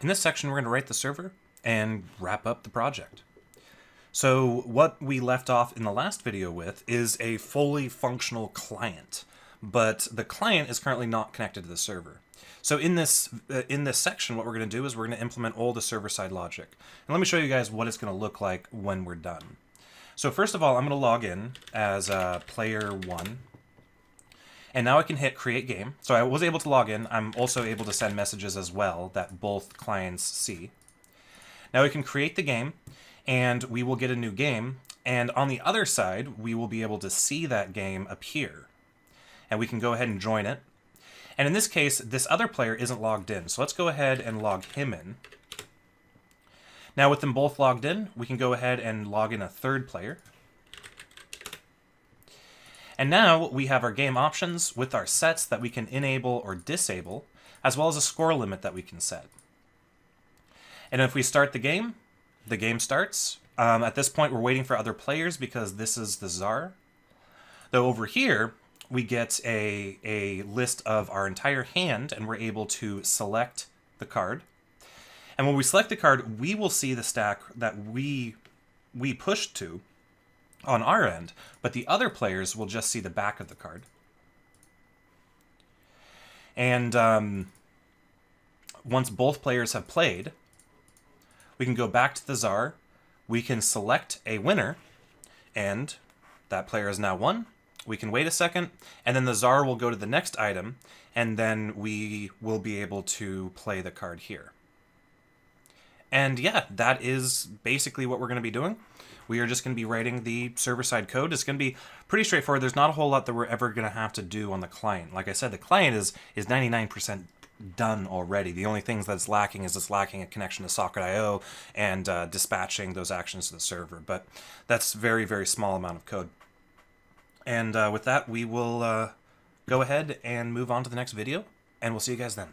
In this section, we're going to write the server and wrap up the project. So what we left off in the last video with is a fully functional client, but the client is currently not connected to the server. So in this section, what we're going to do is we're going to implement all the server-side logic. And let me show you guys what it's going to look like when we're done. So first of all, I'm going to log in as player 1. And now I can hit create game. So I was able to log in. I'm also able to send messages as well that both clients see. Now we can create the game, and we will get a new game. And on the other side, we will be able to see that game appear. And we can go ahead and join it. And in this case, this other player isn't logged in. So let's go ahead and log him in. Now with them both logged in, we can go ahead and log in a third player. And now we have our game options with our sets that we can enable or disable, as well as a score limit that we can set. And if we start the game starts. At this point, we're waiting for other players because this is the czar. Though over here, we get a list of our entire hand, and we're able to select the card. And when we select the card, we will see the stack that we pushed to on our end, but the other players will just see the back of the card. And once both players have played, we can go back to the czar, we can select a winner, and that player is now won. We can wait a second, and then the czar will go to the next item, and then we will be able to play the card here. And yeah, that is basically what we're going to be doing. We are just going to be writing the server-side code. It's going to be pretty straightforward. There's not a whole lot that we're ever going to have to do on the client. Like I said, the client is 99% done already. The only things that's lacking is it's lacking a connection to Socket.io and dispatching those actions to the server. But that's very, very small amount of code. And with that, we will go ahead and move on to the next video, and we'll see you guys then.